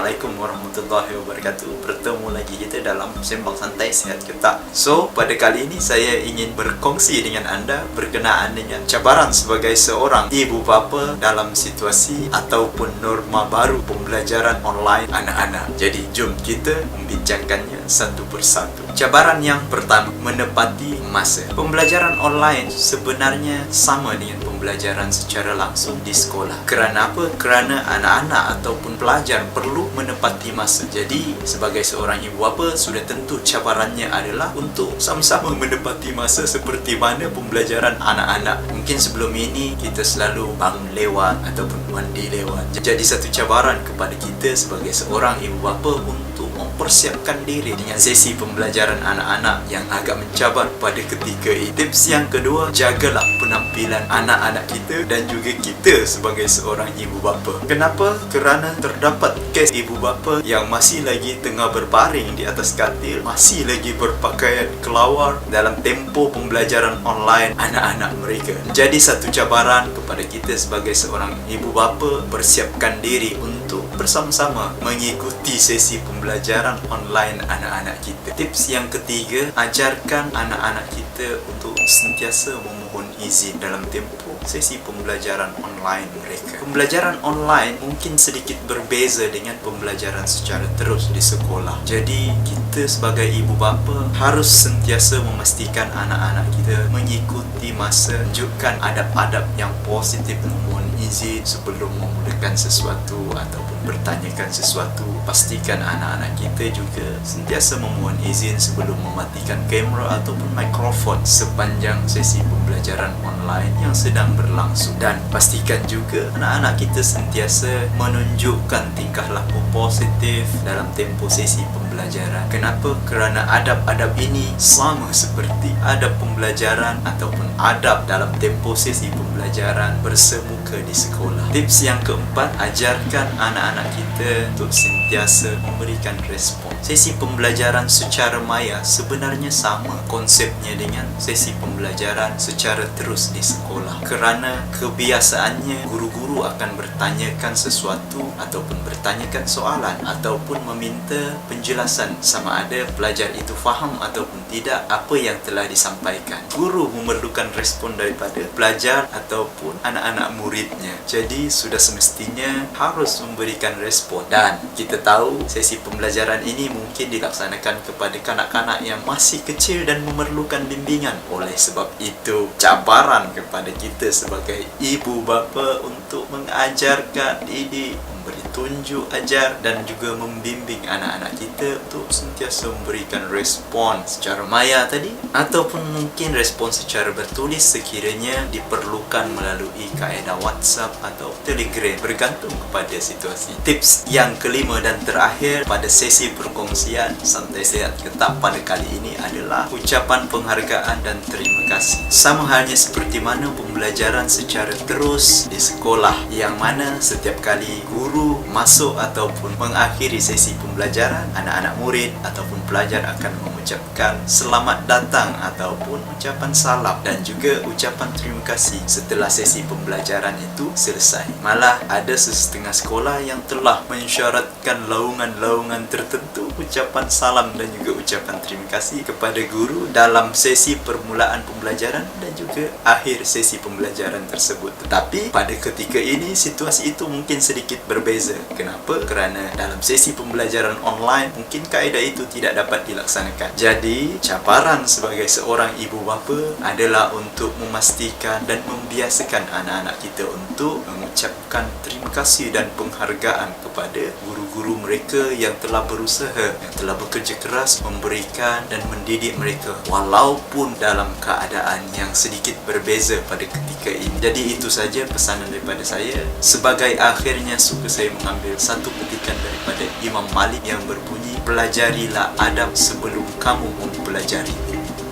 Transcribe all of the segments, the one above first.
Assalamualaikum warahmatullahi wabarakatuh. Bertemu lagi kita dalam Sembang Santai Sehat Kita. So, pada kali ini saya ingin berkongsi dengan anda berkenaan dengan cabaran sebagai seorang ibu bapa dalam situasi ataupun norma baru pembelajaran online anak-anak. Jadi, jom kita membincangkannya satu persatu. Cabaran yang pertama, menepati masa. Pembelajaran online sebenarnya sama dengan pembelajaran secara langsung di sekolah. Kerana apa? Kerana anak-anak ataupun pelajar perlu menepati masa. Jadi, sebagai seorang ibu bapa, sudah tentu cabarannya adalah untuk sama-sama menepati masa seperti mana pembelajaran anak-anak. Mungkin sebelum ini kita selalu bangun lewat ataupun mandi lewat. Jadi satu cabaran kepada kita sebagai seorang ibu bapa untuk mempersiapkan diri dengan sesi pembelajaran anak-anak yang agak mencabar pada ketika ini. Tips yang kedua, jagalah penampilan anak-anak kita dan juga kita sebagai seorang ibu bapa. Kenapa? Kerana terdapat kes ibu bapa yang masih lagi tengah berbaring di atas katil, masih lagi berpakaian kelawar dalam tempoh pembelajaran online anak-anak mereka. Jadi satu cabaran kepada kita sebagai seorang ibu bapa, persiapkan diri untuk bersama-sama mengikuti sesi pembelajaran online anak-anak kita. Tips yang ketiga, ajarkan anak-anak kita untuk sentiasa memohon izin dalam tempoh sesi pembelajaran online mereka. Pembelajaran online mungkin sedikit berbeza dengan pembelajaran secara terus di sekolah. Jadi kita sebagai ibu bapa harus sentiasa memastikan anak-anak kita mengikuti masa, tunjukkan adab-adab yang positif, memohon izin sebelum memulakan sesuatu ataupun bertanyakan sesuatu. Pastikan anak-anak kita juga sentiasa memohon izin sebelum mematikan kamera ataupun mikrofon sepanjang sesi pembelajaran online yang sedang berlangsung. Dan pastikan juga anak-anak kita sentiasa menunjukkan tingkah laku positif dalam tempoh sesi pembelajaran. Kenapa? Kerana adab-adab ini sama seperti adab pembelajaran ataupun adab dalam tempoh sesi pembelajaran bersemuka di sekolah. Tips yang keempat, ajarkan anak-anak kita untuk sentiasa memberikan respon. Sesi pembelajaran secara maya sebenarnya sama konsepnya dengan sesi pembelajaran secara terus di sekolah. Kerana kebiasaannya guru-guru akan bertanyakan sesuatu ataupun bertanyakan soalan ataupun meminta penjelasan sama ada pelajar itu faham ataupun tidak apa yang telah disampaikan. Guru memerlukan respon daripada pelajar ataupun anak-anak muridnya. Jadi sudah semestinya harus memberikan respon. Dan kita tahu sesi pembelajaran ini mungkin dilaksanakan kepada kanak-kanak yang masih kecil dan memerlukan bimbingan. Oleh sebab itu, cabaran kepada kita sebagai ibu bapa untuk mengajarkan, didik, memberi tunjuk ajar dan juga membimbing anak-anak kita untuk sentiasa memberikan respon secara maya tadi ataupun mungkin respon secara bertulis sekiranya diperlukan melalui kaedah WhatsApp atau Telegram, bergantung kepada situasi. Tips yang kelima dan terakhir pada sesi perkongsian Santai Sehat Kita pada kali ini adalah ucapan penghargaan dan terima kasih. Sama halnya seperti mana pembelajaran secara terus di sekolah, yang mana setiap kali guru masuk ataupun mengakhiri sesi pembelajaran, anak-anak murid ataupun pelajar akan mengucapkan selamat datang ataupun ucapan salam dan juga ucapan terima kasih setelah sesi pembelajaran itu selesai. Malah ada setengah sekolah yang telah mensyaratkan laungan-laungan tertentu ucapan salam dan juga ucapan terima kasih kepada guru dalam sesi permulaan pembelajaran dan juga akhir sesi pembelajaran tersebut. Tetapi pada ketika ini situasi itu mungkin sedikit berbeza. Kenapa? Kerana dalam sesi pembelajaran online mungkin kaedah itu tidak dapat dilaksanakan. Jadi cabaran sebagai seorang ibu bapa adalah untuk memastikan dan membiasakan anak-anak kita untuk mengucapkan terima kasih dan penghargaan kepada guru-guru mereka yang telah berusaha, yang telah bekerja keras memberikan dan mendidik mereka walaupun dalam keadaan yang sedikit berbeza pada ketika ini. Jadi itu saja pesanan daripada saya. Sebagai akhirnya suka saya mengambil satu petikan daripada Imam Malik yang berbunyi, pelajarilah adab sebelum kamu mempelajari.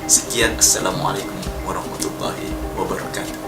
Sekian, Assalamualaikum warahmatullahi wabarakatuh.